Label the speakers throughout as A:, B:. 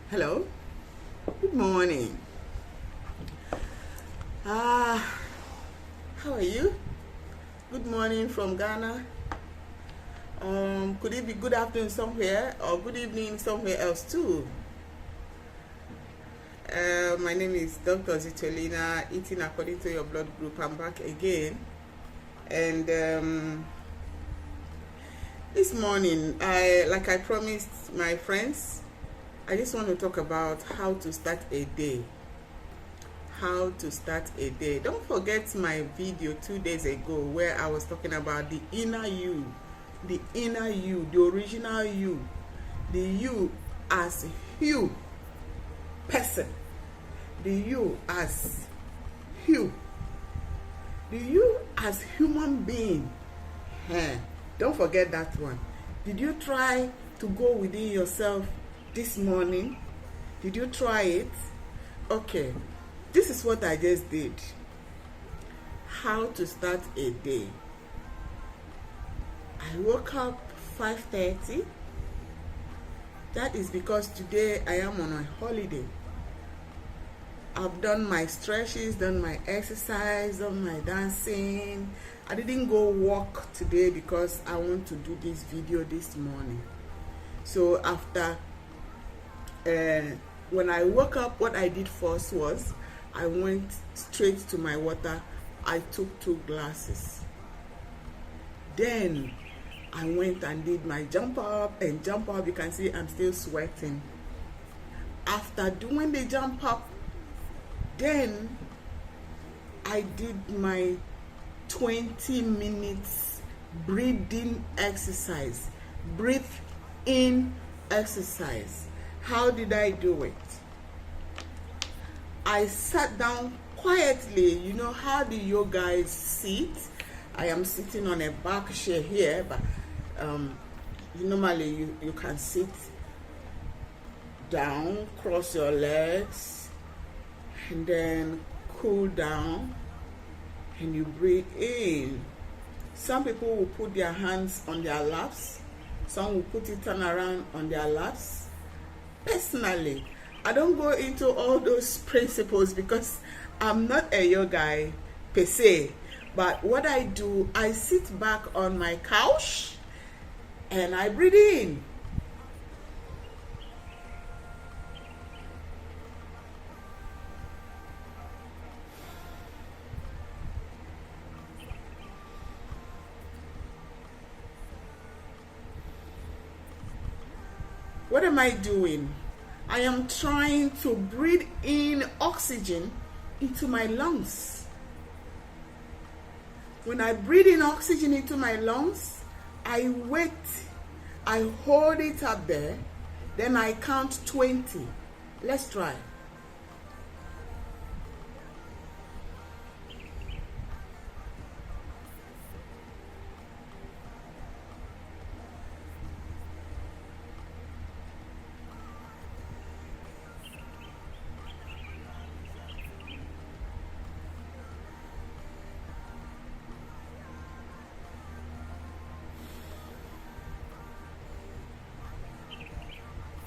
A: Hello, good morning. How are you? Good morning from Ghana. Could it be good afternoon somewhere or good evening somewhere else too? My name is Dr. Zitolina, eating according to your blood group. I'm back again, and this morning, like I promised my friends, I just want to talk about how to start a day. How to start a day. Don't forget my video 2 days ago where I was talking about the inner you, the original you, the you as you person, the you as you, the you as human being. Don't forget that one. Did you try to go within yourself this morning? Did you try it? Okay, this is what I just did. How to start a day. I woke up 5:30. That is because today I am on a holiday. I've done my stretches, done my exercise, done my dancing. I didn't go walk today because I want to do this video this morning. So after when I woke up, what I did first was I went straight to my water. I took 2 glasses. Then I went and did my jump up and jump up. You can see I'm still sweating. After doing the jump up, then I did my 20 minutes breathing exercise. Breathe in exercise. How did I do it? I sat down quietly. You know how do you guys sit? I am sitting on a back chair here, but normally you can sit down, cross your legs, and then cool down, and you breathe in. Some people will put their hands on their laps. Some will put it turn around on their laps. Personally, I don't go into all those principles because I'm not a yoga guy per se. But what I do, I sit back on my couch and I breathe in. What am I doing? I am trying to breathe in oxygen into my lungs. When I breathe in oxygen into my lungs, I wait, I hold it up there, then I count 20. Let's try.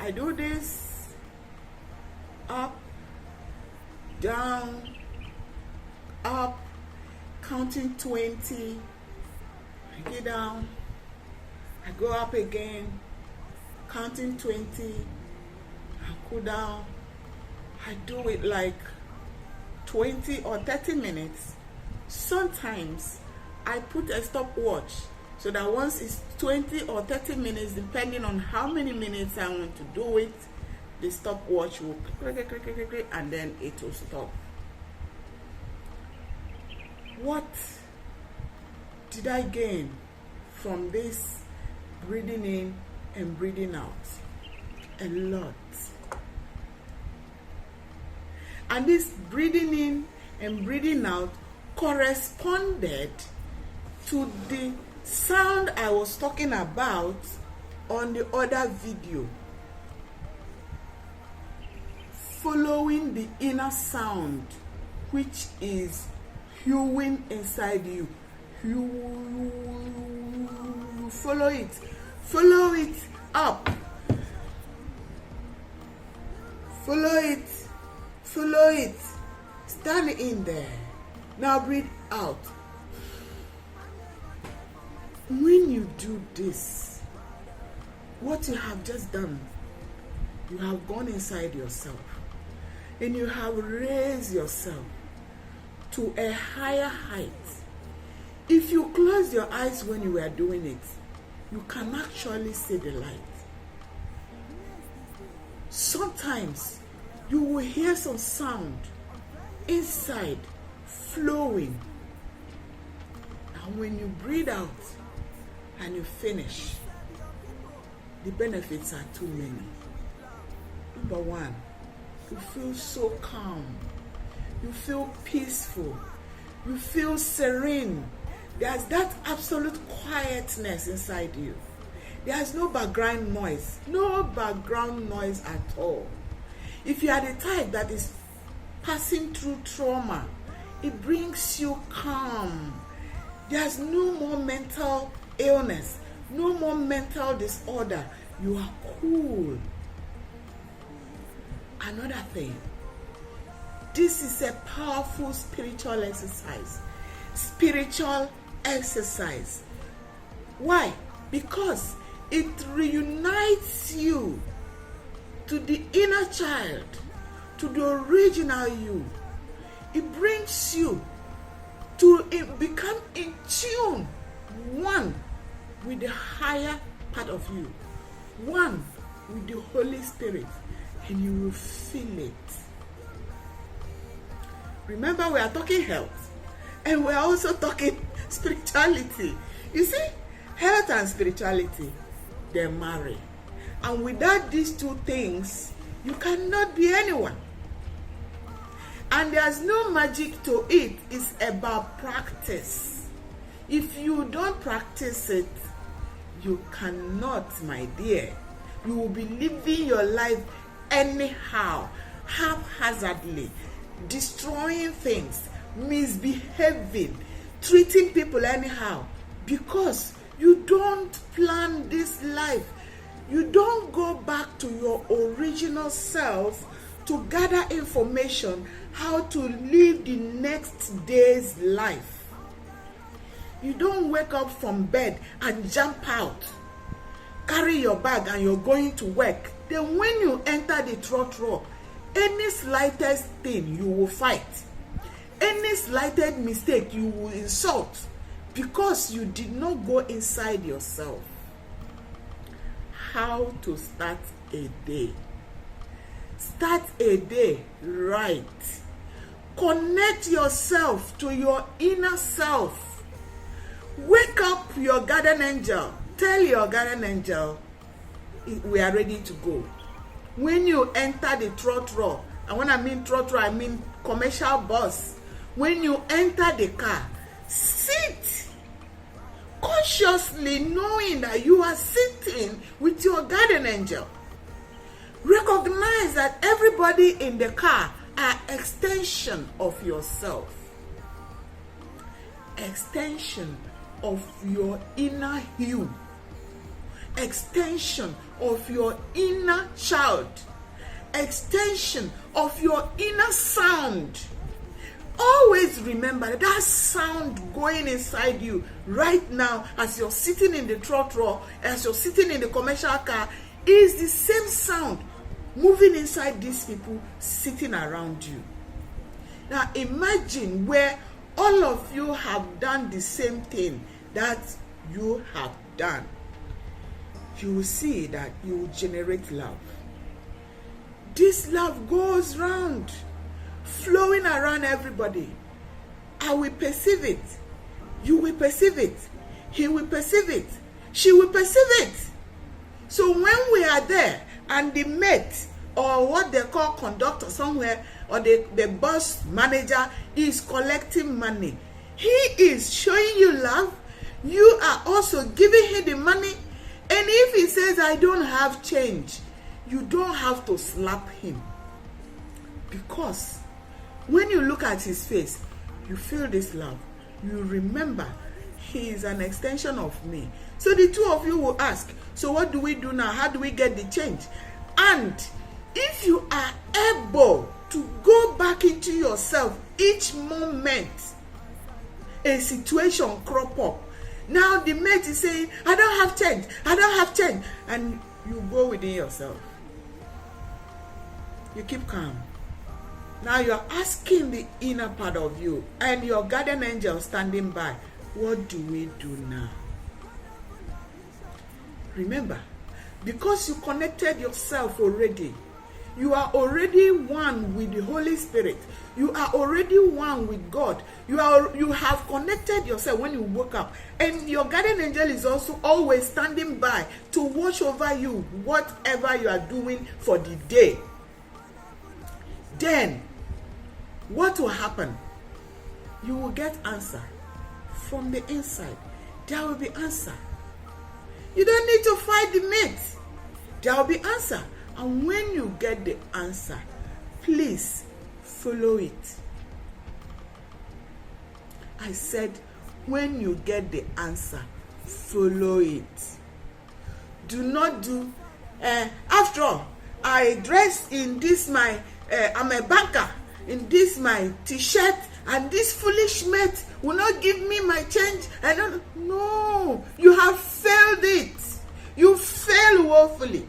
A: I do this up, down, up, counting 20. I get down, I go up again, counting 20. I go down. I do it like 20 or 30 minutes. Sometimes I put a stopwatch so that once it's 20 or 30 minutes, depending on how many minutes I want to do it, the stopwatch will click, and then it will stop. What did I gain from this breathing in and breathing out? A lot. And this breathing in and breathing out corresponded to the sound I was talking about on the other video. Following the inner sound, which is hewing inside you. Follow it up. blow it. Stand in there. Now breathe out. When you do this, what you have just done, you have gone inside yourself and you have raised yourself to a higher height. If you close your eyes when you were doing it, you can actually see the light. Sometimes you will hear some sound inside flowing. And when you breathe out and you finish, the benefits are too many. Number one, you feel so calm. You feel peaceful. You feel serene. There's that absolute quietness inside you. There's no background noise. No background noise at all. If you are the type that is passing through trauma, it brings you calm. There's no more mental illness. No more mental disorder. You are cool. Another thing, this is a powerful spiritual exercise. Spiritual exercise. Why? Because it reunites you to the inner child, to the original you. It brings you to become in tune, one with the higher part of you, one with the Holy Spirit, and you will feel it. Remember, we are talking health, and we are also talking spirituality. You see, health and spirituality, they marry. And without these two things, you cannot be anyone. And there's no magic to it. It's about practice. If you don't practice it, you cannot, my dear. You will be living your life anyhow, haphazardly, destroying things, misbehaving, treating people anyhow, because you don't plan this life. You don't go back to your original self to gather information how to live the next day's life. You don't wake up from bed and jump out, carry your bag and you're going to work. Then when you enter the trotro, any slightest thing you will fight. Any slightest mistake you will insult, because you did not go inside yourself. How to start a day. Start a day right. Connect yourself to your inner self. Wake up your guardian angel. Tell your guardian angel, we are ready to go. When you enter the trotro, and when I mean trotro, I mean commercial bus. When you enter the car, sit consciously, knowing that you are sitting with your guardian angel. Recognize that everybody in the car are extension of yourself. Extension of your inner you. Extension of your inner child. Extension of your inner sound. Always remember that sound going inside you right now as you're sitting in the trotro, as you're sitting in the commercial car, is the same sound moving inside these people sitting around you. Now imagine where all of you have done the same thing that you have done. You will see that you will generate love. This love goes round, flowing around everybody. I will perceive it. You will perceive it. He will perceive it. She will perceive it. So when we are there and the mate, or what they call conductor somewhere, or the bus manager is collecting money, he is showing you love. You are also giving him the money. And if he says, I don't have change, you don't have to slap him. Because when you look at his face, you feel this love. You remember, he is an extension of me. So the two of you will ask, so what do we do now? How do we get the change? And if you are able to go back into yourself each moment a situation crop up. Now the mate is saying, I don't have change, I don't have change. And you go within yourself. You keep calm. Now you're asking the inner part of you and your guardian angel standing by, what do we do now? Remember, because you connected yourself already, you are already one with the Holy Spirit. You are already one with God. You have connected yourself when you woke up. And your guardian angel is also always standing by to watch over you, whatever you are doing for the day. Then, what will happen? You will get answer from the inside. There will be answer. You don't need to fight the myth. There will be answer. And when you get the answer, please follow it. I said, when you get the answer, follow it. Do not do, after all, I dress in this I'm a banker, in this my t-shirt, and this foolish mate will not give me my change. No, you have failed it. You fail woefully.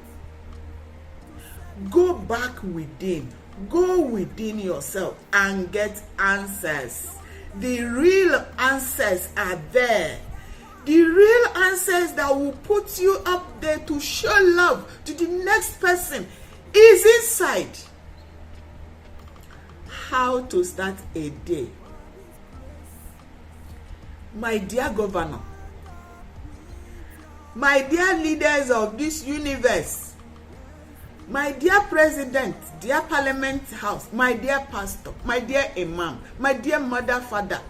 A: Go back within. Go within yourself and get answers. The real answers are there. The real answers that will put you up there to show love to the next person is inside. How to start a day. My dear governor, my dear leaders of this universe, my dear president, dear parliament house, my dear pastor, my dear imam, my dear mother, father,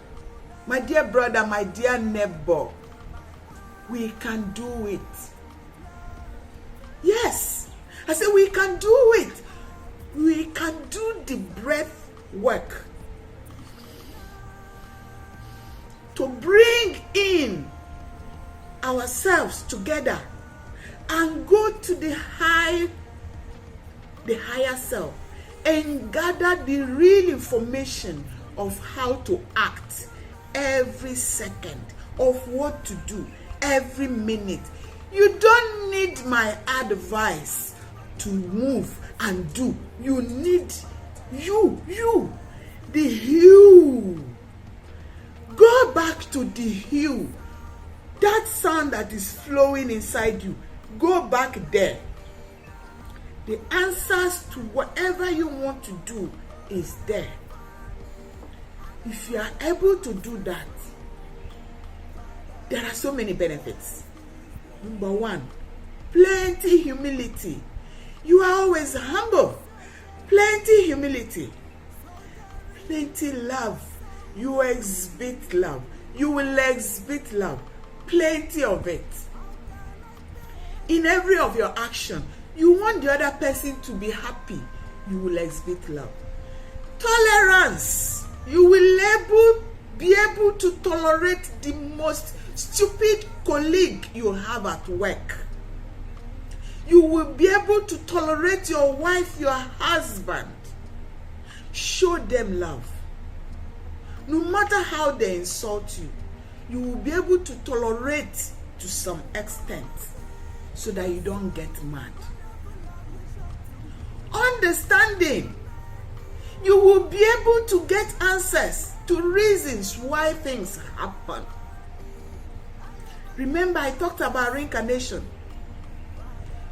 A: my dear brother, my dear neighbor, we can do it. Yes, I said we can do it. We can do the breath work to bring in ourselves together and go to the higher self and gather the real information of how to act every second, of what to do every minute. You don't need my advice to move and do. You need the hue. Go back to the hue. That sound that is flowing inside you, go back there. The answers to whatever you want to do is there. If you are able to do that, there are so many benefits. Number one, plenty humility. You are always humble. Plenty humility. Plenty love. You exhibit love. You will exhibit love. Plenty of it. In every of your action, you want the other person to be happy. You will exhibit love. Tolerance. You will be able to tolerate the most stupid colleague you have at work. You will be able to tolerate your wife, your husband. Show them love. No matter how they insult you, you will be able to tolerate to some extent so that you don't get mad. Understanding. You will be able to get answers to reasons why things happen. Remember, I talked about reincarnation.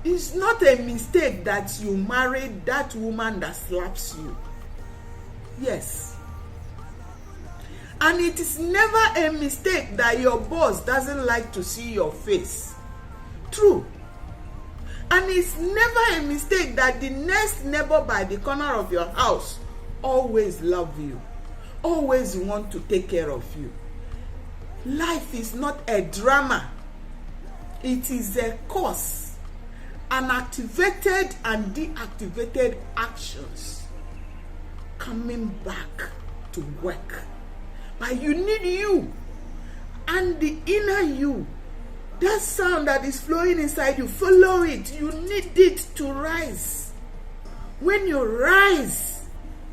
A: It's not a mistake that you married that woman that slaps you. Yes. And it is never a mistake that your boss doesn't like to see your face. True. And it's never a mistake that the next neighbor by the corner of your house always love you, always want to take care of you. Life is not a drama. It is a course. An activated and deactivated actions coming back to work. But you need you and the inner you. That sound that is flowing inside you, follow it. You need it to rise. When you rise,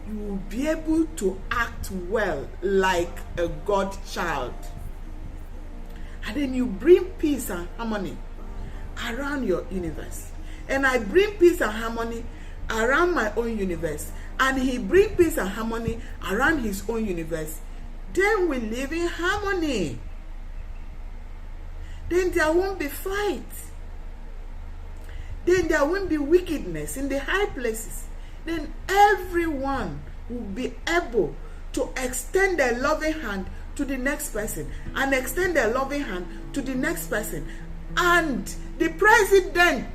A: you will be able to act well like a God child. And then you bring peace and harmony around your universe. And I bring peace and harmony around my own universe. And he brings peace and harmony around his own universe. Then we live in harmony. Then there won't be fight. Then there won't be wickedness in the high places. Then everyone will be able to extend their loving hand to the next person, and extend their loving hand to the next person. And the president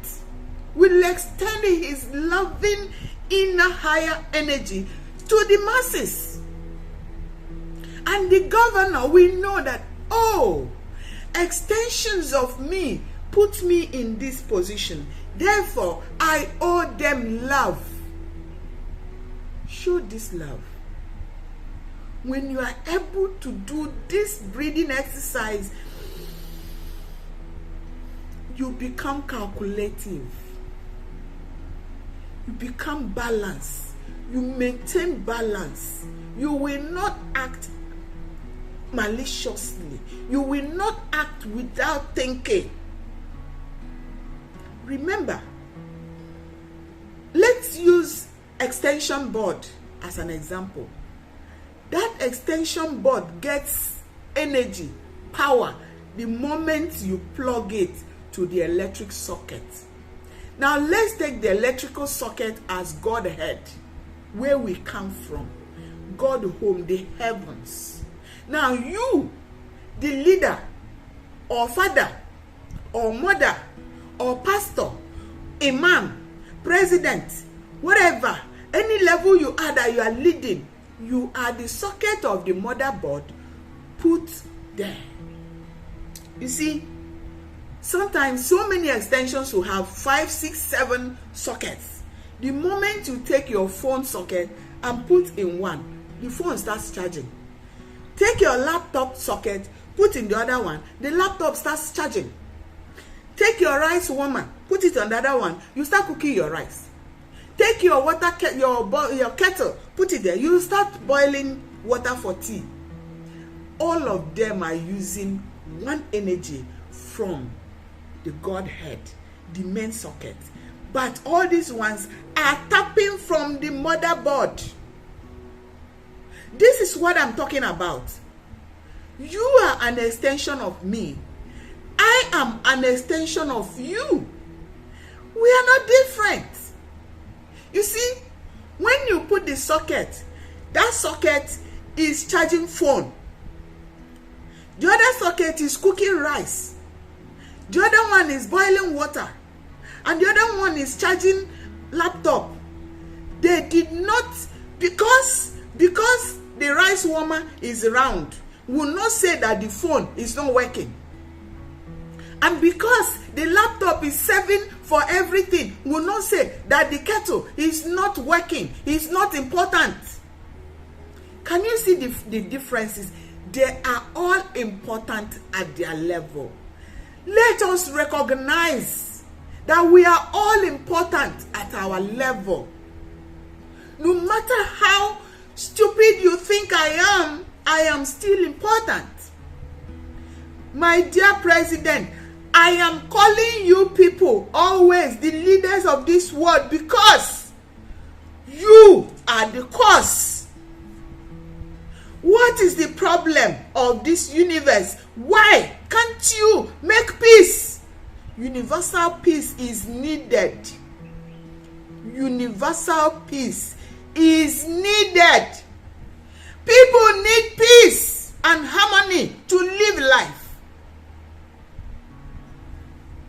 A: will extend his loving inner higher energy to the masses. And the governor will know that, oh, extensions of me put me in this position. Therefore, I owe them love. Show this love. When you are able to do this breathing exercise, you become calculative. You become balanced. You maintain balance. You will not act maliciously. You will not act without thinking. Remember, let's use extension board as an example. That extension board gets energy, power, the moment you plug it to the electric socket. Now let's take the electrical socket as Godhead, where we come from. God home, the heavens. Now you, the leader, or father, or mother, or pastor, imam, president, whatever, any level you are that you are leading, you are the socket of the motherboard put there. You see, sometimes so many extensions will have 5, 6, 7 sockets. The moment you take your phone socket and put in one, the phone starts charging. Take your laptop socket, put in the other one, the laptop starts charging. Take your rice warmer, put it on the other one, you start cooking your rice. Take your water, your kettle, put it there. You start boiling water for tea. All of them are using one energy from the Godhead, the main socket. But all these ones are tapping from the motherboard. This is what I'm talking about. You are an extension of me. I am an extension of you. We are not different. You see, when you put the socket, that socket is charging phone. The other socket is cooking rice. The other one is boiling water. And the other one is charging laptop. They did not, because the rice warmer is round, will not say that the phone is not working. And because the laptop is serving for everything, will not say that the kettle is not working, is not important. Can you see the differences? They are all important at their level. Let us recognize that we are all important at our level. No matter how stupid you think I am still important. My dear president, I am calling you people always the leaders of this world, because you are the cause. What is the problem of this universe? Why can't you make peace? Universal peace is needed. Universal peace is needed. People need peace and harmony to live life.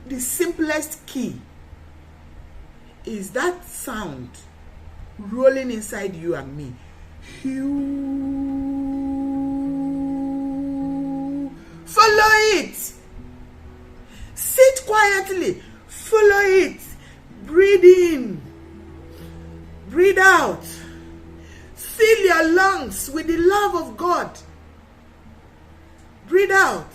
A: The simplest key is that sound rolling inside you and me. Follow it. Sit quietly. Follow it. Breathe in. Breathe out. Fill your lungs with the love of God. Breathe out.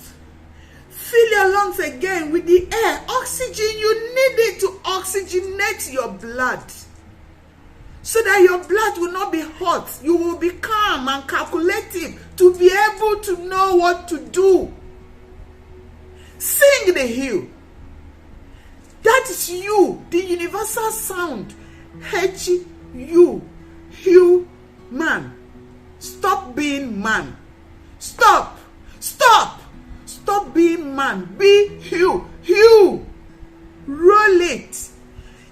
A: Fill your lungs again with the air. Oxygen, you need it to oxygenate your blood so that your blood will not be hot. You will be calm and calculative to be able to know what to do. Sing the hymn. That is you, the universal sound. H-U, human. Stop being man. Stop being man. Be you. Roll it.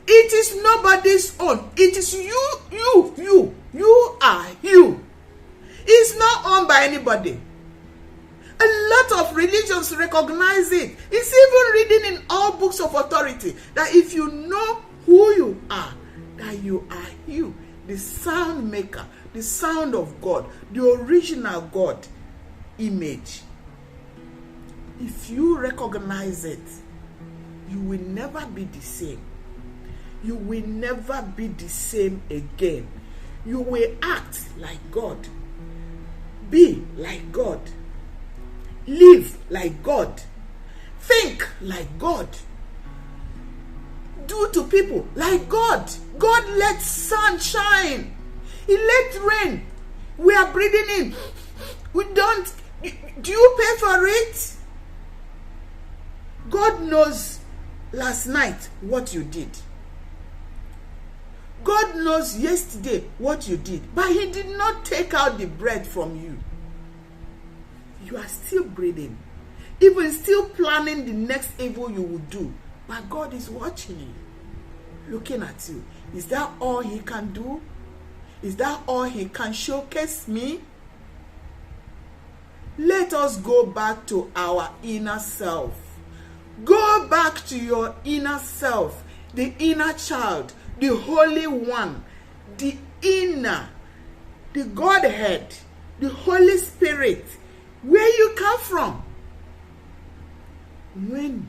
A: It is nobody's own. It is you. You are you. It's not owned by anybody. A lot of religions recognize it. It's even written in all books of authority that if you know who you are, that you are you, the sound maker, the sound of God, the original God image. If you recognize it, you will never be the same. You will never be the same again. You will act like God, be like God, live like God, think like God, do to people like God. God let sun shine. He let rain. We are breathing in. We don't. Do you pay for it? God knows last night what you did. God knows yesterday what you did. But he did not take out the bread from you. You are still breathing. Even still planning the next evil you will do. But God is watching you. Looking at you. Is that all he can do? Is that all he can showcase me? Let us go back to our inner self. Go back to your inner self, the inner child, the Holy One, the inner, the Godhead, the Holy Spirit, where you come from. When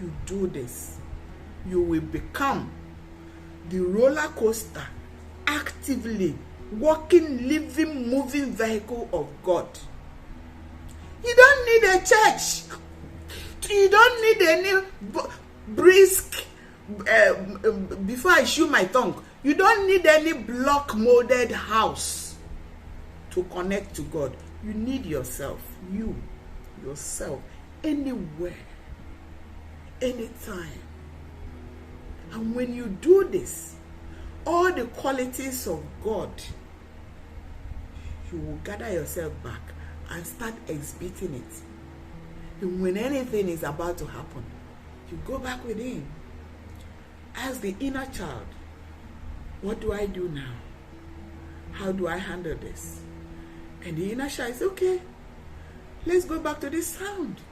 A: you do this, you will become the roller coaster, actively walking, living, moving vehicle of God. You don't need a church. You don't need any brisk, before I chew my tongue, you don't need any block molded house to connect to God. You need yourself, yourself, anywhere, anytime. And when you do this, all the qualities of God, you will gather yourself back and start exhibiting it. And when anything is about to happen, you go back within. Ask the inner child, what do I do now? How do I handle this? And the inner child says, okay, let's go back to this sound.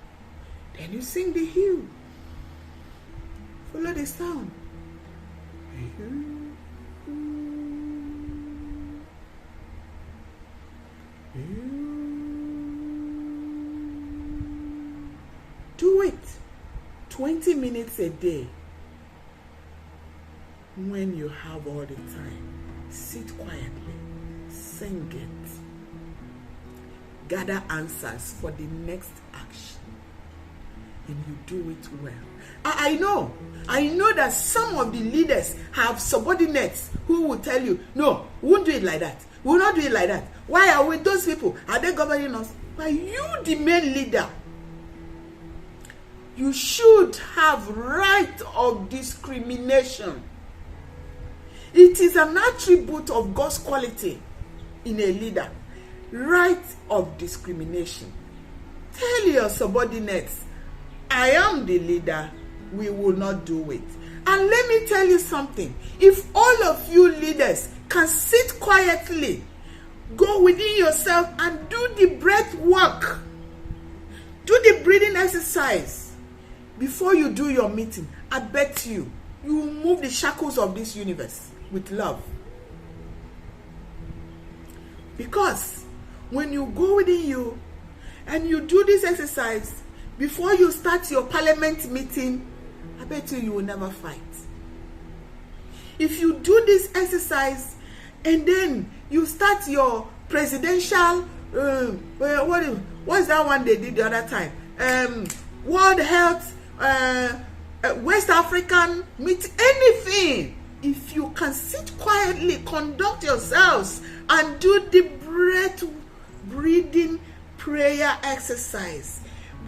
A: Then you sing the hymn. Follow the sound. Do it 20 minutes a day. When you have all the time, sit quietly, sing it, gather answers for the next action, and you do it well. I know that some of the leaders have subordinates who will tell you, no, we won't do it like that. We will not do it like that. Why are we those people? Are they governing us? But you, the main leader, you should have right of discrimination. It is an attribute of God's quality in a leader. Right of discrimination. Tell your subordinates, I am the leader, we will not do it. And let me tell you something. If all of you leaders can sit quietly, go within yourself and do the breath work, do the breathing exercise before you do your meeting, I bet you will move the shackles of this universe with love. Because when you go within you and you do this exercise before you start your parliament meeting, I bet you will never fight. If you do this exercise and then you start your presidential what's that one they did the other time, World Health, West African meeting, anything, if you can sit quietly, conduct yourselves and do the breathing prayer exercise.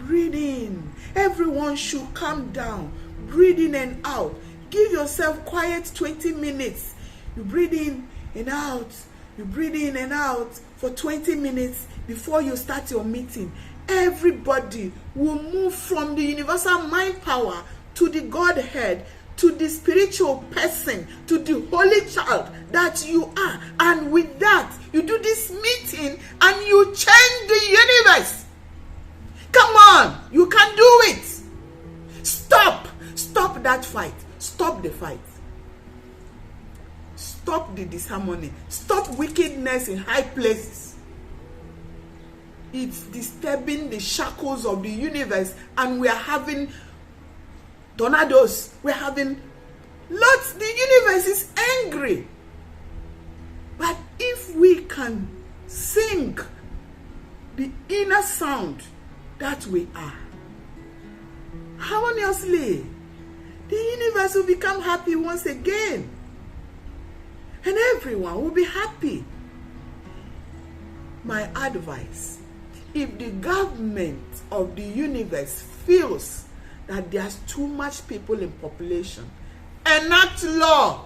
A: Breathe in. Everyone should calm down. Breathe in and out. Give yourself quiet 20 minutes. You breathe in and out. You breathe in and out for 20 minutes before you start your meeting. Everybody will move from the universal mind power to the Godhead, to the spiritual person, to the holy child that you are. And with that, you do this meeting and you change the universe. Come on, you can do it. Stop that fight. Stop the fight. Stop the disharmony. Stop wickedness in high places. It's disturbing the shackles of the universe, and we are having tornadoes. We're having lots. The universe is angry. But if we can sing the inner sound that we are harmoniously, the universe will become happy once again. And everyone will be happy. My advice, if the government of the universe feels that there's too much people in population, enact law.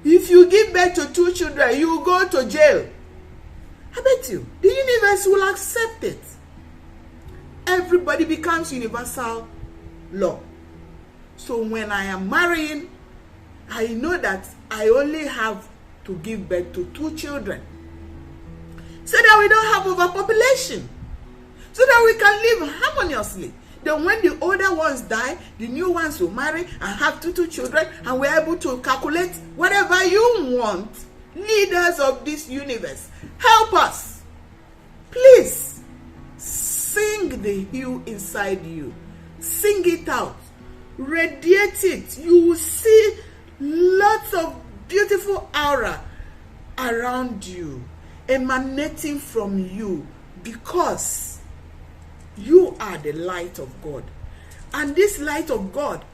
A: If you give birth to 2 children, you will go to jail. I bet you, the universe will accept it. Everybody becomes universal law. So when I am marrying, I know that I only have to give birth to 2 children, so that we don't have overpopulation, so that we can live harmoniously. Then when the older ones die, the new ones will marry and have two children, and we're able to calculate whatever you want. Leaders of this universe, help us. Please, sing the hue inside you. Sing it out. Radiate it. You will see lots of beautiful aura around you, emanating from you, because you are the light of God. And this light of God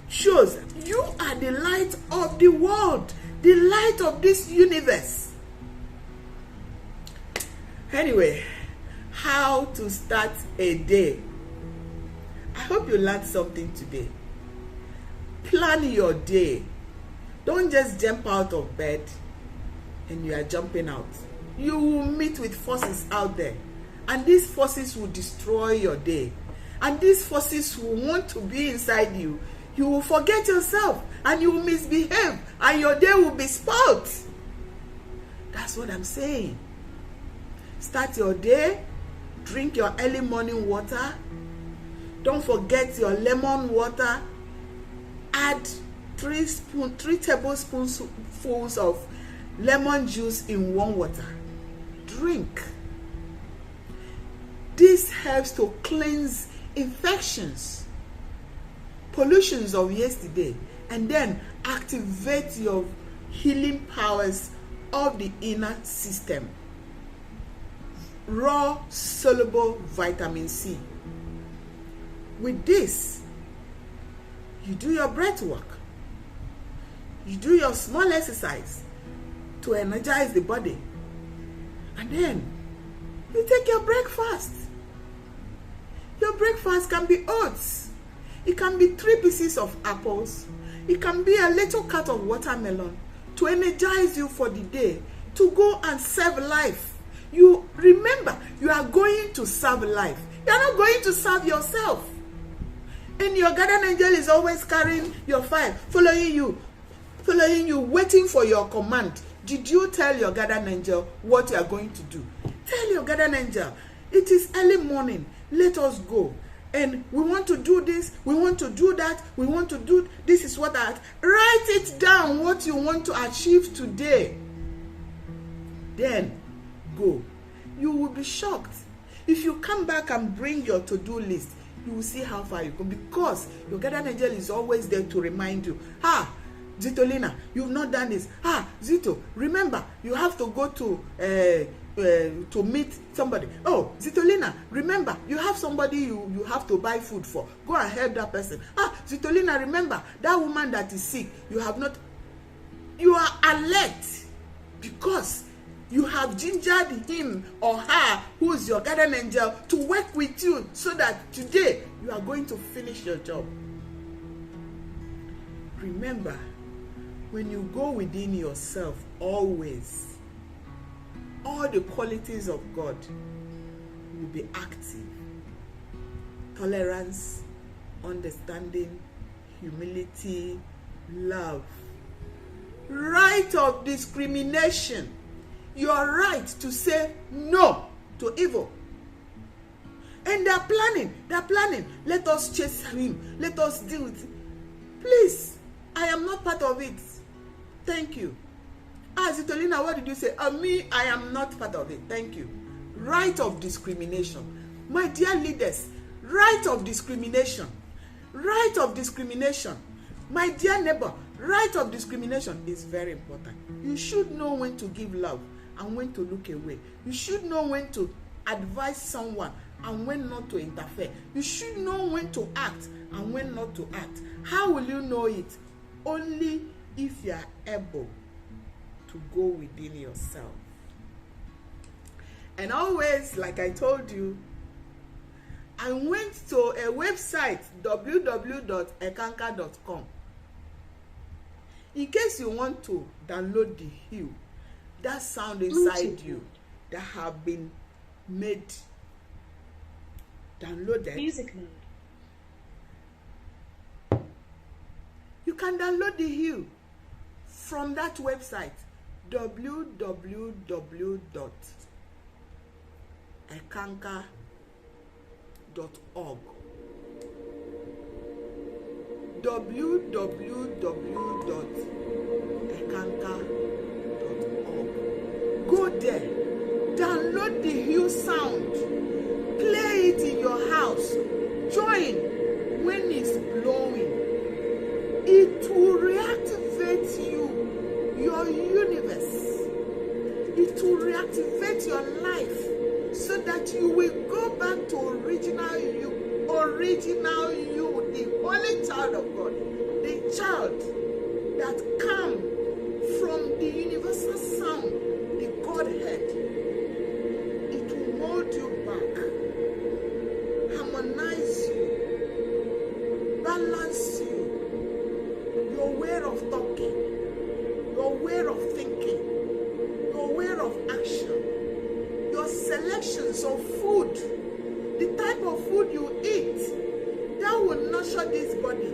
A: shows you are the light of the world, the light of this universe. Anyway, how to start a day. I hope you learned something today. Plan your day. Don't just jump out of bed and you are jumping out. You will meet with forces out there, and these forces will destroy your day. And these forces will want to be inside you. You will forget yourself and you will misbehave, and your day will be spoiled. That's what I'm saying. Start your day. Drink your early morning water. Don't forget your lemon water. Add 3 tablespoons of lemon juice in warm water. Drink. This helps to cleanse infections, pollutions of yesterday, and then activate your healing powers of the inner system. Raw soluble vitamin C. With this, you do your breath work. You do your small exercise to energize the body. And then you take your breakfast. Your breakfast can be oats. It can be 3 pieces of apples. It can be a little cut of watermelon to energize you for the day, to go and serve life. You remember, you are going to serve life. You are not going to serve yourself. And your guardian angel is always carrying your file, following you, waiting for your command. Did you tell your guardian angel what you are going to do? Tell your guardian angel, it is early morning, let us go. And we want to do this, we want to do that, we want to do, this is what I, write it down what you want to achieve today. Then go. You will be shocked. If you come back and bring your to-do list, you will see how far you go, because your guardian angel is always there to remind you. Zitolina, you've not done this. Zito, remember, you have to go to to meet somebody. Oh, Zitolina, remember, you have somebody you have to buy food for. Go and help that person. Ah, Zitolina, remember, that woman that is sick, you have not... You are alert because you have gingered him or her, who is your guardian angel, to work with you so that today you are going to finish your job. Remember, when you go within yourself, always, all the qualities of God will be active. Tolerance, understanding, humility, love, right of discrimination, your right to say no to evil. And they're planning. Let us chase him. Let us deal with it. Please, I am not part of it. Thank you. Zitolina, what did you say? Me, I am not part of it. Thank you. Right of discrimination. My dear leaders, right of discrimination. Right of discrimination. My dear neighbor, right of discrimination is very important. You should know when to give love and when to look away. You should know when to advise someone and when not to interfere. You should know when to act and when not to act. How will you know it? Only if you are able to go within yourself. And always, like I told you, I went to a website, www.ekanka.com. In case you want to download the hue, that sound inside you that have been made, downloaded.
B: Music mode.
A: You can download the hue from that website, www.ekanka.org. www.ekanka.org. Go there, download the hue sound, play it in your house, join when it's blowing. It will reactivate you, your universe. It will reactivate your life so that you will go back to original you, the holy child of God, the child that come from the universal sound, the Godhead. It will mold you back, harmonize you, balance you, your way of talking, your way of thinking, your way of action, your selections of food, the type of food you eat, that will nurture this body,